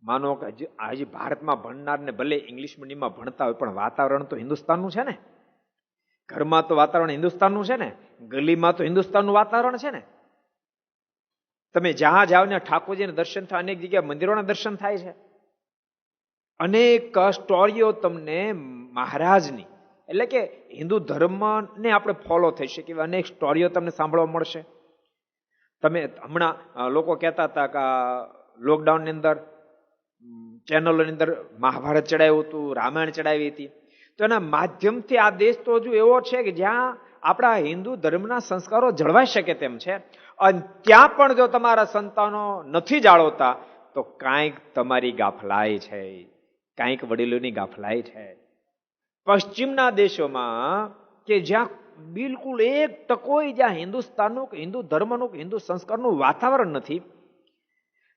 માનો કે હજી ભારતમાં ભણનારને ભલે ઇંગ્લિશ મીડિયમમાં ભણતા હોય પણ વાતાવરણ તો હિન્દુસ્તાનનું છે ને. ઘરમાં તો વાતાવરણ હિન્દુસ્તાનનું છે ને, ગલીમાં તો હિન્દુસ્તાનનું વાતાવરણ છે ને. તમે જ્યાં જાઓ ને ઠાકોરજીના દર્શન થાય, અનેક જગ્યાએ મંદિરોના દર્શન થાય છે. અનેક સ્ટોરીઓ તમને મહારાજની એટલે કે હિન્દુ ધર્મને આપણે ફોલો થઈ શકીએ અનેક સ્ટોરીઓ તમને સાંભળવા મળશે. તમે હમણાં લોકો કહેતા હતા કે લોકડાઉનની અંદર ચેનલોની અંદર મહાભારત ચડાવ્યું હતું, રામાયણ ચડાવી હતી. તો એના માધ્યમથી આ દેશ તો હજુ એવો છે કે જ્યાં આપણા હિન્દુ ધર્મના સંસ્કારો જળવાઈ શકે તેમ છે. અને ત્યાં પણ જો તમારા સંતાનો નથી જાળવતા તો કાંઈક તમારી ગાફલાઈ છે, કાંઈક વડીલોની ગાફલાઈ છે. પશ્ચિમના દેશોમાં કે જ્યાં બિલકુલ 1% જ્યાં હિન્દુસ્તાનનું કે હિન્દુ ધર્મનું કે હિન્દુ સંસ્કારનું વાતાવરણ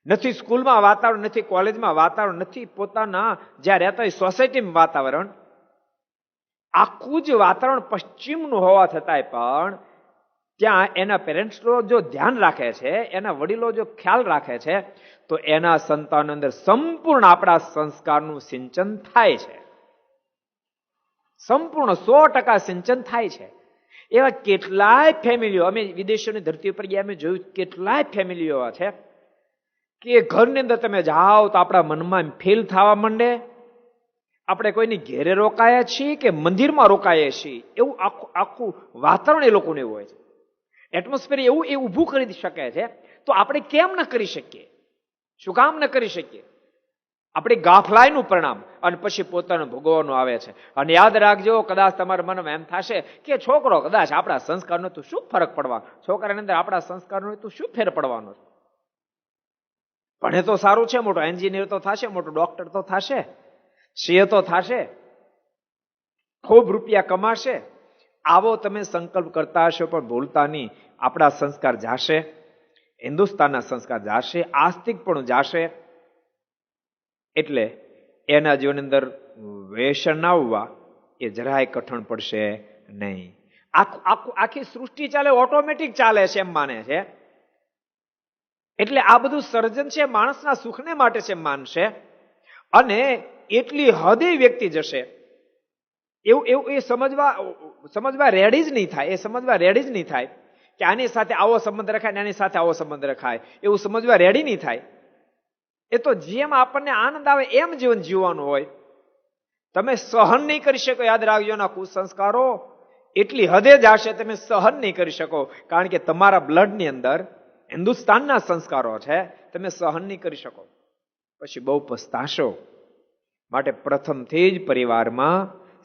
નથી સ્કૂલમાં વાતાવરણ, નથી કોલેજમાં વાતાવરણ, નથી પોતાના જ્યાં રહેતા હોય સોસાયટીમાં વાતાવરણ, આખું જ વાતાવરણ પશ્ચિમનું હોવા છતાંય પણ ત્યાં એના પેરેન્ટ્સ જો ધ્યાન રાખે છે, એના વડીલો જો ખ્યાલ રાખે છે તો એના સંતાનો અંદર સંપૂર્ણ આપણા સંસ્કારનું સિંચન થાય છે. સંપૂર્ણ 100% સિંચન થાય છે. એવા કેટલાય ફેમિલીઓ, અમે વિદેશોની ધરતી ઉપર ગયા, અમે જોયું કેટલાય ફેમિલીઓ એવા છે કે ઘરની અંદર તમે જાઓ તો આપણા મનમાં ફીલ થવા માંડે આપણે કોઈની ઘેરે રોકાયા છીએ કે મંદિરમાં રોકાયા છીએ એવું આખું વાતાવરણ એ લોકોને એવું હોય છે. એટમોસ્ફિયર એવું એ ઊભું કરી શકે છે. તો આપણે કેમ ન કરી શકીએ? શું કામ ન કરી શકીએ? આપણી ગાફલાઈનું પરિણામ અને પછી પોતાનું ભોગવવાનું આવે છે. અને યાદ રાખજો, કદાચ તમારા મનમાં એમ થશે કે છોકરો કદાચ આપણા સંસ્કારનો તો શું ફરક પડવાનો, છોકરાની અંદર આપણા સંસ્કારનો તો શું ફેર પડવાનો? ભણે તો સારું છે, મોટો એન્જિનિયર તો થશે, મોટો ડોક્ટર તો થશે, સીએ તો થશે, ખૂબ રૂપિયા કમાશે. આવો તમે સંકલ્પ કરતા હશો પણ ભૂલતા નહીં, આપણા સંસ્કાર જાશે, હિન્દુસ્તાનના સંસ્કાર જાશે, આસ્તિક પણ જાશે. એટલે એના જીવન અંદર વ્યસન આવવા એ જરાય કઠણ પડશે નહીં. આખી સૃષ્ટિ ચાલે ઓટોમેટિક ચાલે છે એમ માને છે. એટલે આ બધું સર્જન છે માણસના સુખને માટે છે માનશે. અને એટલી હદે વ્યક્તિ જશે એવું એ સમજવા રેડી જ નહીં થાય. એ સમજવા રેડી જ નહીં થાય કે આની સાથે આવો સંબંધ રખાય ને આની સાથે આવો સંબંધ રખાય, એવું સમજવા રેડી નહીં થાય. એ તો જેમ આપણને આનંદ આવે એમ જીવન જીવવાનું હોય. તમે સહન નહીં કરી શકો, યાદ રાખજો, ના કુસંસ્કારો એટલી હદે જ હશે તમે સહન નહીં કરી શકો. કારણ કે તમારા બ્લડની અંદર હિન્દુસ્તાનના સંસ્કારો છે, તમે સહન નહીં કરી શકો, પછી બહુ પસ્તાશો. માટે પ્રથમથી જ પરિવારમાં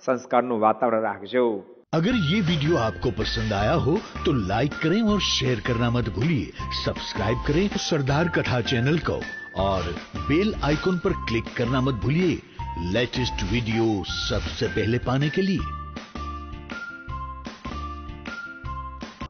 संस्कार वातावरण રાખજો. अगर ये वीडियो आपको पसंद आया हो तो लाइक करें और शेयर करना मत भूलिए. सब्सक्राइब करें सरदार कथा चैनल को और बेल आइकॉन पर क्लिक करना मत भूलिए लेटेस्ट वीडियो सबसे पहले पाने के लिए.